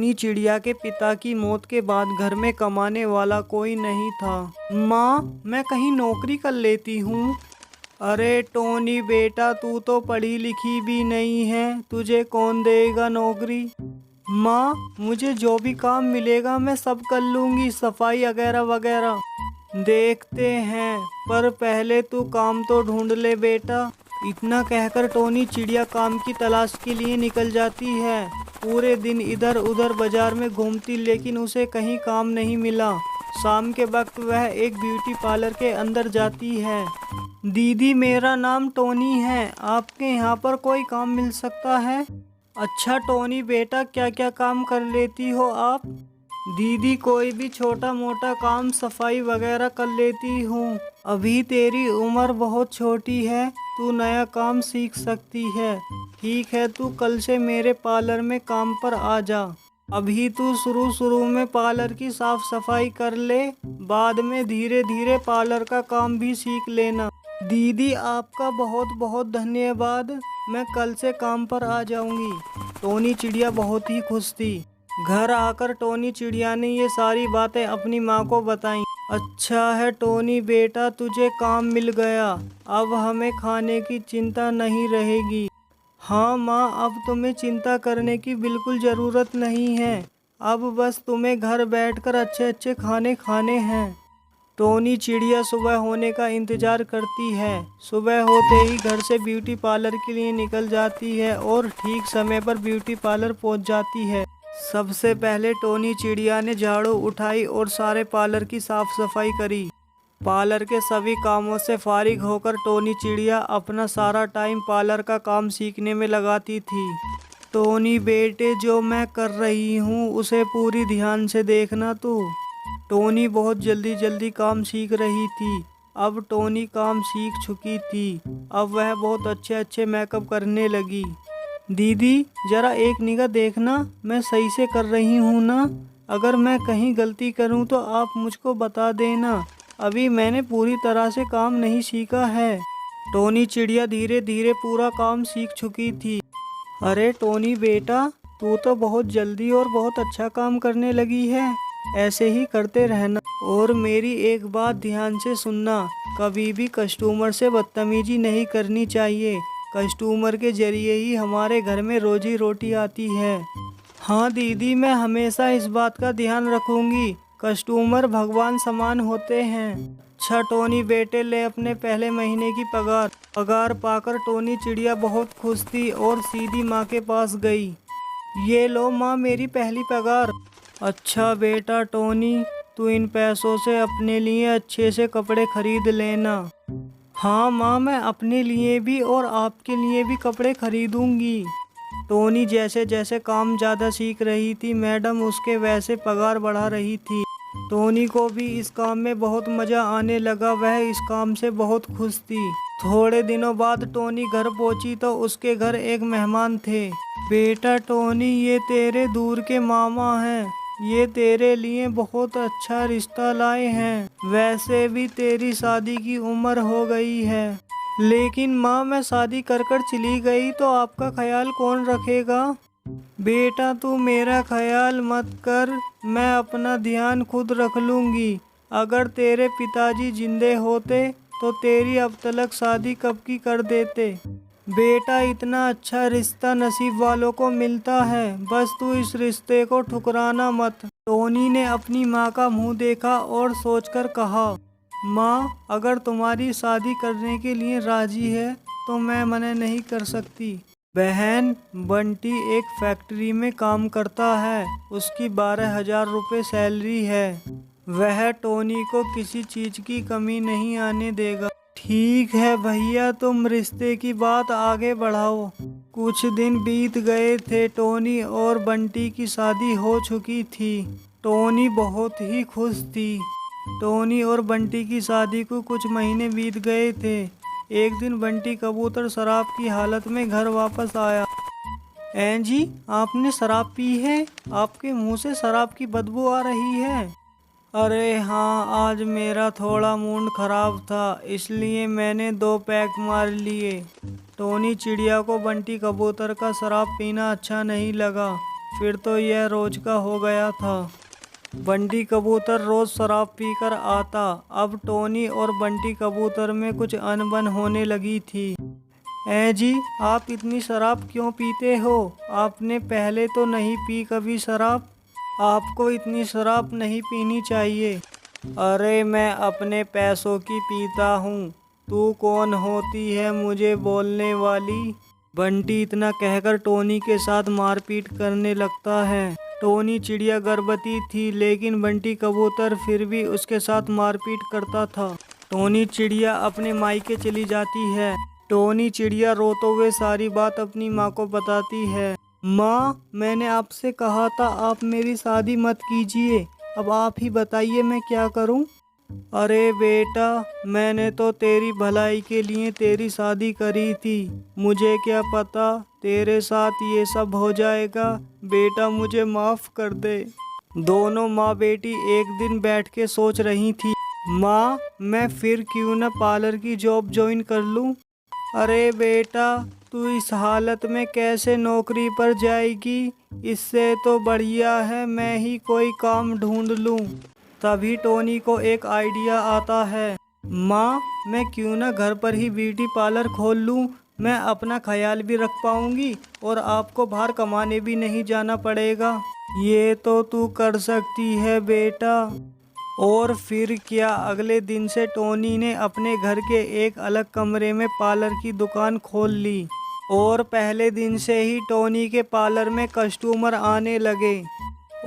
Tony चिड़िया के पिता की मौत के बाद घर में कमाने वाला कोई नहीं था। माँ, मैं कहीं नौकरी कर लेती हूँ। अरे टोनी बेटा, तू तो पढ़ी लिखी भी नहीं है, तुझे कौन देगा नौकरी। माँ, मुझे जो भी काम मिलेगा मैं सब कर लूँगी, सफाई वगैरह वगैरह। देखते हैं, पर पहले तू काम तो ढूंढ ले बेटा। इतना कहकर टोनी चिड़िया काम की तलाश के लिए निकल जाती है। पूरे दिन इधर उधर बाजार में घूमती, लेकिन उसे कहीं काम नहीं मिला। शाम के वक्त वह एक ब्यूटी पार्लर के अंदर जाती है। दीदी, मेरा नाम टोनी है, आपके यहाँ पर कोई काम मिल सकता है? अच्छा टोनी बेटा, क्या क्या काम कर लेती हो आप? दीदी, कोई भी छोटा मोटा काम, सफाई वगैरह कर लेती हूँ। अभी तेरी उम्र बहुत छोटी है, तू नया काम सीख सकती है। ठीक है, तू कल से मेरे पार्लर में काम पर आ जा। अभी तू शुरू में पार्लर की साफ सफाई कर ले, बाद में धीरे धीरे पार्लर का काम भी सीख लेना। दीदी, आपका बहुत बहुत धन्यवाद, मैं कल से काम पर आ जाऊंगी। टोनी चिड़िया बहुत ही खुश थी। घर आकर टोनी चिड़िया ने ये सारी बातें अपनी माँ को बताईं। अच्छा है टोनी बेटा, तुझे काम मिल गया, अब हमें खाने की चिंता नहीं रहेगी। हाँ माँ, अब तुम्हें चिंता करने की बिल्कुल ज़रूरत नहीं है, अब बस तुम्हें घर बैठकर अच्छे अच्छे खाने खाने हैं। टोनी चिड़िया सुबह होने का इंतज़ार करती है। सुबह होते ही घर से ब्यूटी पार्लर के लिए निकल जाती है और ठीक समय पर ब्यूटी पार्लर पहुंच जाती है। सबसे पहले टोनी चिड़िया ने झाड़ू उठाई और सारे पार्लर की साफ सफाई करी। पार्लर के सभी कामों से फारिग होकर टोनी चिड़िया अपना सारा टाइम पार्लर का काम सीखने में लगाती थी। टोनी बेटे, जो मैं कर रही हूँ उसे पूरी ध्यान से देखना तू। टोनी बहुत जल्दी जल्दी काम सीख रही थी। अब टोनी काम सीख चुकी थी। अब वह बहुत अच्छे अच्छे मेकअप करने लगी। दीदी, ज़रा एक निगाह देखना, मैं सही से कर रही हूँ ना? अगर मैं कहीं गलती करूँ तो आप मुझको बता देना, अभी मैंने पूरी तरह से काम नहीं सीखा है। टोनी चिड़िया धीरे धीरे पूरा काम सीख चुकी थी। अरे टोनी बेटा, तू तो बहुत जल्दी और बहुत अच्छा काम करने लगी है, ऐसे ही करते रहना। और मेरी एक बात ध्यान से सुनना, कभी भी कस्टमर से बदतमीजी नहीं करनी चाहिए। कस्टमर के जरिए ही हमारे घर में रोजी रोटी आती है। हाँ दीदी, मैं हमेशा इस बात का ध्यान रखूंगी। कस्टमर भगवान समान होते हैं। अच्छा टोनी बेटे, ले अपने पहले महीने की पगार पाकर टोनी चिड़िया बहुत खुश थी और सीधी माँ के पास गई। ये लो माँ, मेरी पहली पगार। अच्छा बेटा टोनी, तू इन पैसों से अपने लिए अच्छे से कपड़े खरीद लेना। हाँ माँ, मैं अपने लिए भी और आपके लिए भी कपड़े खरीदूंगी। टोनी जैसे जैसे काम ज़्यादा सीख रही थी, मैडम उसके वैसे पगार बढ़ा रही थी। टोनी को भी इस काम में बहुत मज़ा आने लगा, वह इस काम से बहुत खुश थी। थोड़े दिनों बाद टोनी घर पहुंची तो उसके घर एक मेहमान थे। बेटा टोनी, ये तेरे दूर के मामा हैं, ये तेरे लिए बहुत अच्छा रिश्ता लाए हैं। वैसे भी तेरी शादी की उम्र हो गई है, लेकिन माँ, मैं शादी कर कर चली गई तो आपका ख्याल कौन रखेगा? बेटा तू मेरा ख्याल मत कर, मैं अपना ध्यान खुद रख लूँगी। अगर तेरे पिताजी जिंदे होते तो तेरी अब तक शादी कब की कर देते। बेटा, इतना अच्छा रिश्ता नसीब वालों को मिलता है, बस तू इस रिश्ते को ठुकराना मत। टोनी ने अपनी माँ का मुंह देखा और सोचकर कहा, माँ, अगर तुम्हारी शादी करने के लिए राजी है तो मैं मना नहीं कर सकती। बहन, बंटी एक फैक्ट्री में काम करता है, उसकी 12,000 रुपये सैलरी है। वह टोनी को किसी चीज़ की कमी नहीं आने देगा। ठीक है भैया, तुम रिश्ते की बात आगे बढ़ाओ। कुछ दिन बीत गए थे, टोनी और बंटी की शादी हो चुकी थी। टोनी बहुत ही खुश थी। टोनी और बंटी की शादी को कुछ महीने बीत गए थे। एक दिन बंटी कबूतर शराब की हालत में घर वापस आया। ऐं जी, आपने शराब पी है? आपके मुंह से शराब की बदबू आ रही है। अरे हाँ, आज मेरा थोड़ा मूड खराब था, इसलिए मैंने 2 पैक मार लिए। टोनी चिड़िया को बंटी कबूतर का शराब पीना अच्छा नहीं लगा। फिर तो यह रोज का हो गया था। बंटी कबूतर रोज शराब पीकर आता। अब टोनी और बंटी कबूतर में कुछ अनबन होने लगी थी। जी, आप इतनी शराब क्यों पीते हो? आपने पहले तो नहीं पी कभी शराब। आपको इतनी शराब नहीं पीनी चाहिए। अरे मैं अपने पैसों की पीता हूँ। तू कौन होती है मुझे बोलने वाली? बंटी इतना कहकर टोनी के साथ मारपीट करने लगता है। टोनी चिड़िया गर्भवती थी, लेकिन बंटी कबूतर फिर भी उसके साथ मारपीट करता था। टोनी चिड़िया अपने मायके चली जाती है। टोनी चिड़िया रोते हुए सारी बात अपनी माँ को बताती है। माँ, मैंने आपसे कहा था आप मेरी शादी मत कीजिए। अब आप ही बताइए मैं क्या करूँ? अरे बेटा, मैंने तो तेरी भलाई के लिए तेरी शादी करी थी। मुझे क्या पता तेरे साथ ये सब हो जाएगा। बेटा मुझे माफ़ कर दे। दोनों माँ बेटी एक दिन बैठ के सोच रही थी। माँ, मैं फिर क्यों न पार्लर की जॉब ज्वाइन कर लूँ? अरे बेटा, तू इस हालत में कैसे नौकरी पर जाएगी? इससे तो बढ़िया है मैं ही कोई काम ढूंढ लूँ। तभी टोनी को एक आइडिया आता है। माँ, मैं क्यों ना घर पर ही ब्यूटी पार्लर खोल लूँ। मैं अपना ख्याल भी रख पाऊँगी और आपको बाहर कमाने भी नहीं जाना पड़ेगा। ये तो तू कर सकती है बेटा। और फिर क्या, अगले दिन से टोनी ने अपने घर के एक अलग कमरे में पार्लर की दुकान खोल ली। और पहले दिन से ही टोनी के पार्लर में कस्टमर आने लगे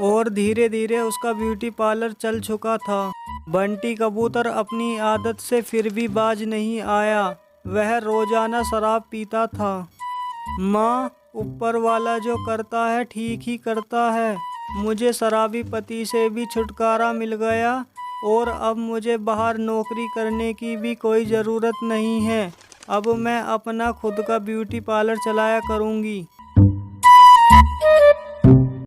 और धीरे धीरे उसका ब्यूटी पार्लर चल चुका था। बंटी कबूतर अपनी आदत से फिर भी बाज नहीं आया। वह रोजाना शराब पीता था। माँ, ऊपर वाला जो करता है ठीक ही करता है। मुझे शराबी पति से भी छुटकारा मिल गया और अब मुझे बाहर नौकरी करने की भी कोई ज़रूरत नहीं है। अब मैं अपना खुद का ब्यूटी पार्लर चलाया करूँगी।